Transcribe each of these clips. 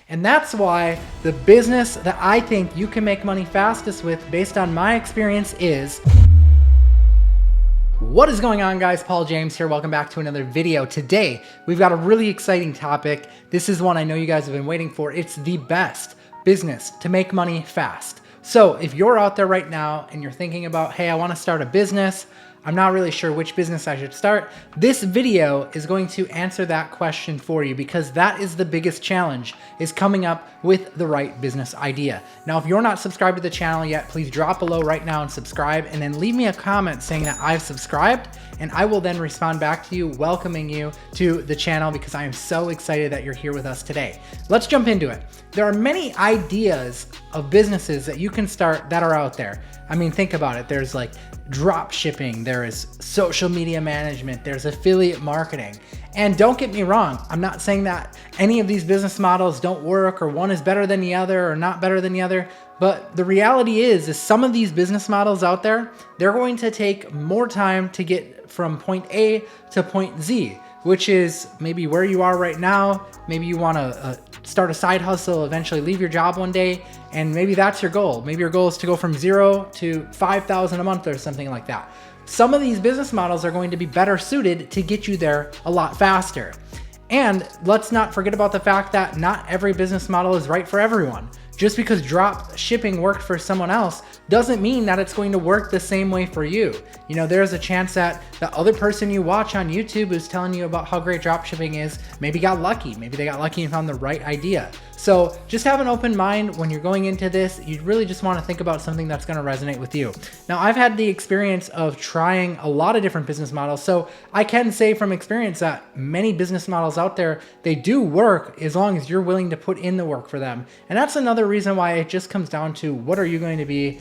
And that's why the business that I think you can make money fastest with, based on my experience, is... What is going on, guys? Paul James here. Welcome back to another video. Today, we've got a really exciting topic. This is one I know you guys have been waiting for. It's the best business to make money fast. So if you're out there right now and you're thinking about, hey, I want to start a business, I'm not really sure which business I should start, this video is going to answer that question for you, because that is the biggest challenge, is coming up with the right business idea. Now, if you're not subscribed to the channel yet, please drop below right now and subscribe, and then leave me a comment saying that I've subscribed, and I will then respond back to you, welcoming you to the channel, because I am so excited that you're here with us today. Let's jump into it. There are many ideas of businesses that you can start that are out there. I mean, think about it. There's like drop shipping, there is social media management, there's affiliate marketing. And don't get me wrong, I'm not saying that any of these business models don't work, or one is better than the other or not better than the other. But the reality is some of these business models out there, they're going to take more time to get from point A to point Z, which is maybe where you are right now. Maybe you want to start a side hustle, eventually leave your job one day, and maybe that's your goal. Maybe your goal is to go from 0 to 5,000 a month or something like that. Some of these business models are going to be better suited to get you there a lot faster. And let's not forget about the fact that not every business model is right for everyone. Just because drop shipping worked for someone else doesn't mean that it's going to work the same way for you. You know, there's a chance that the other person you watch on YouTube who's telling you about how great drop shipping is maybe got lucky. Maybe they got lucky and found the right idea. So just have an open mind when you're going into this. You really just want to think about something that's going to resonate with you. Now, I've had the experience of trying a lot of different business models. So I can say from experience that many business models out there, they do work as long as you're willing to put in the work for them. And that's another reason why it just comes down to what are you going to be,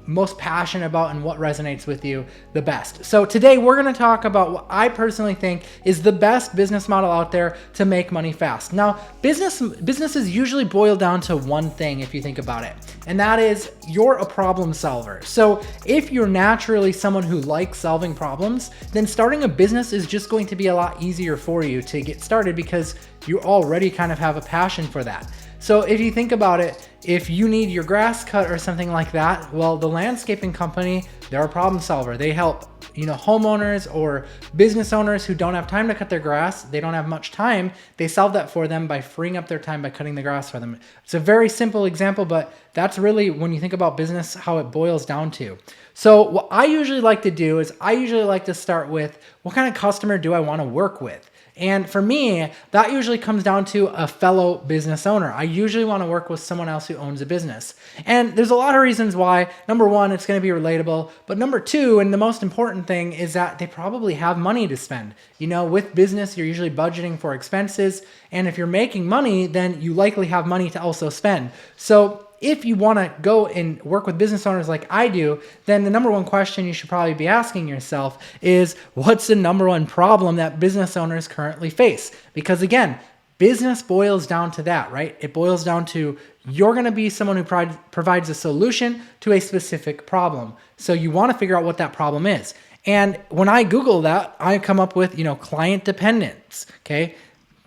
most passionate about and what resonates with you the best. So today we're going to talk about what I personally think is the best business model out there to make money fast. Now, businesses usually boil down to one thing if you think about it, and that is you're a problem solver. So if you're naturally someone who likes solving problems, then starting a business is just going to be a lot easier for you to get started, because you already kind of have a passion for that. So if you think about it, if you need your grass cut or something like that, well, the landscaping company, they're a problem solver. They help, homeowners or business owners who don't have time to cut their grass. They don't have much time. They solve that for them by freeing up their time by cutting the grass for them. It's a very simple example, but that's really, when you think about business, how it boils down to. So what I usually like to do is I usually like to start with, what kind of customer do I want to work with? And for me, that usually comes down to a fellow business owner. I usually want to work with someone else who owns a business. And there's a lot of reasons why. Number one, it's going to be relatable. But number two, and the most important thing, is that they probably have money to spend. With business, you're usually budgeting for expenses. And if you're making money, then you likely have money to also spend. So if you want to go and work with business owners like I do, then the number one question you should probably be asking yourself is, what's the number one problem that business owners currently face? Because again, business boils down to that, right? It boils down to you're going to be someone who provides a solution to a specific problem. So you want to figure out what that problem is. And when I Google that, I come up with, client dependence. Okay.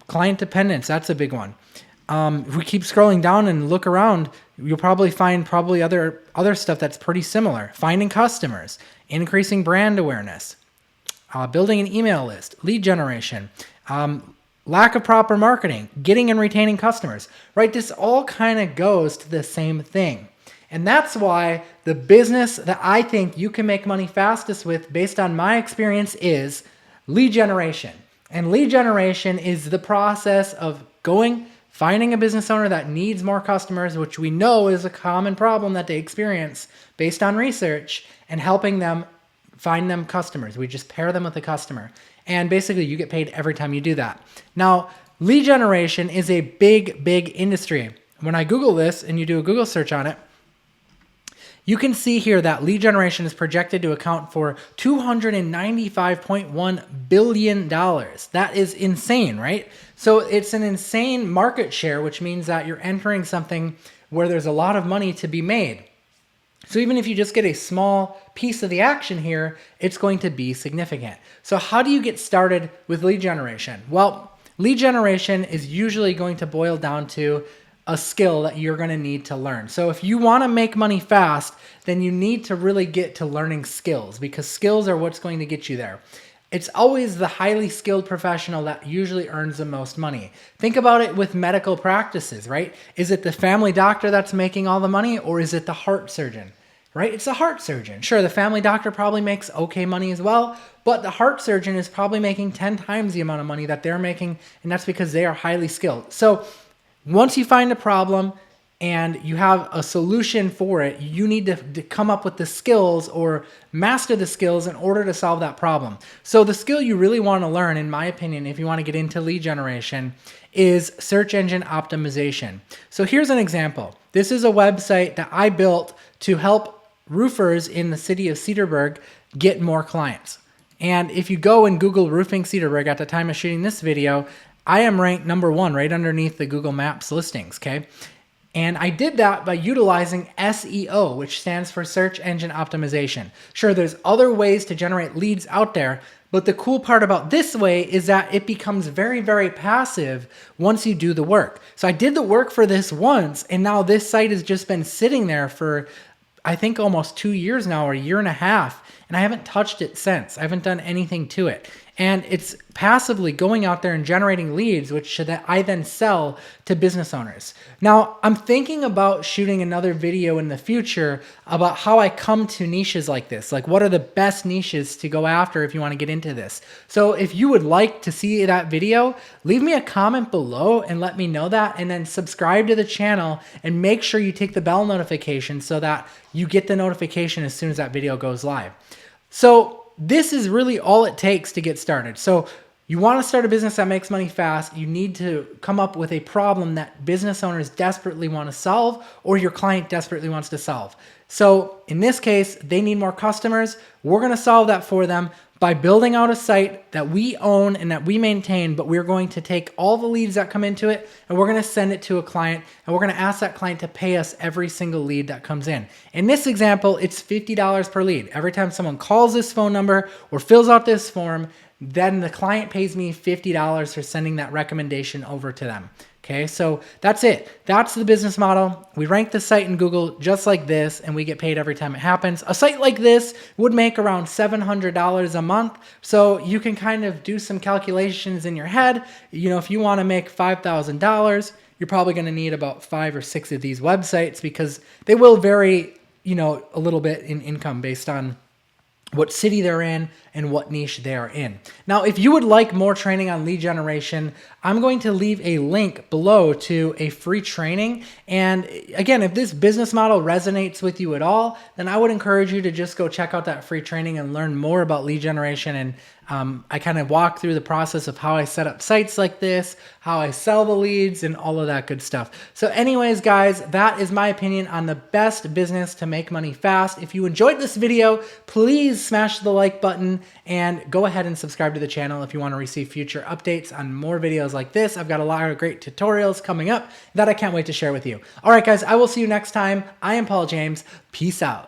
Client dependence. That's a big one. If we keep scrolling down and look around, you'll probably find other stuff that's pretty similar. Finding customers, increasing brand awareness, building an email list, lead generation, lack of proper marketing, getting and retaining customers, right? This all kind of goes to the same thing. And that's why the business that I think you can make money fastest with, based on my experience, is lead generation. And lead generation is the process of finding a business owner that needs more customers, which we know is a common problem that they experience based on research, and helping them find them customers. We just pair them with a customer. And basically you get paid every time you do that. Now, lead generation is a big, big industry. When I Google this and you do a Google search on it, you can see here that lead generation is projected to account for $295.1 billion. That is insane, right? So it's an insane market share, which means that you're entering something where there's a lot of money to be made. So even if you just get a small piece of the action here, it's going to be significant. So how do you get started with lead generation? Well, Lead generation is usually going to boil down to a skill that you're going to need to learn. So if you want to make money fast, then you need to really get to learning skills, because skills are what's going to get you there. It's always the highly skilled professional that usually earns the most money. Think about it with medical practices, right? Is it the family doctor that's making all the money, or is it the heart surgeon? Right? It's a heart surgeon. Sure, the family doctor probably makes okay money as well, but the heart surgeon is probably making 10 times the amount of money that they're making, and that's because they are highly skilled. So once you find a problem and you have a solution for it, you need to come up with the skills or master the skills in order to solve that problem. So the skill you really want to learn, in my opinion, if you want to get into lead generation, is search engine optimization. So here's an example. This is a website that I built to help roofers in the city of Cedarburg get more clients. And if you go and Google roofing Cedarburg at the time of shooting this video, I am ranked #1 right underneath the Google Maps listings, okay? And I did that by utilizing SEO, which stands for search engine optimization. Sure, there's other ways to generate leads out there, but the cool part about this way is that it becomes very, very passive once you do the work. So I did the work for this once, and now this site has just been sitting there for, I think, almost 2 years now, or a year and a half, and I haven't touched it since. I haven't done anything to it. And it's passively going out there and generating leads, which I then sell to business owners. Now, I'm thinking about shooting another video in the future about how I come to niches like this. Like, what are the best niches to go after if you want to get into this? So if you would like to see that video, leave me a comment below and let me know that, and then subscribe to the channel and make sure you take the bell notification so that you get the notification as soon as that video goes live. So this is really all it takes to get started. So you want to start a business that makes money fast, you need to come up with a problem that business owners desperately want to solve, or your client desperately wants to solve. So in this case, they need more customers. We're going to solve that for them by building out a site that we own and that we maintain, but we're going to take all the leads that come into it and we're going to send it to a client, and we're going to ask that client to pay us every single lead that comes in. In this example, it's $50 per lead. Every time someone calls this phone number or fills out this form, then the client pays me $50 for sending that recommendation over to them. Okay, so that's it. That's the business model. We rank the site in Google just like this, and we get paid every time it happens. A site like this would make around $700 a month. So you can kind of do some calculations in your head. You know, if you want to make $5,000, you're probably going to need about 5 or 6 of these websites, because they will vary, you know, a little bit in income based on what city they're in and what niche they're in. Now, if you would like more training on lead generation, I'm going to leave a link below to a free training. And again, if this business model resonates with you at all, then I would encourage you to just go check out that free training and learn more about lead generation. And I kind of walk through the process of how I set up sites like this, how I sell the leads, and all of that good stuff. So anyways, guys, that is my opinion on the best business to make money fast. If you enjoyed this video, please smash the like button and go ahead and subscribe to the channel if you want to receive future updates on more videos like this. I've got a lot of great tutorials coming up that I can't wait to share with you. All right, guys, I will see you next time. I am Paul James. Peace out.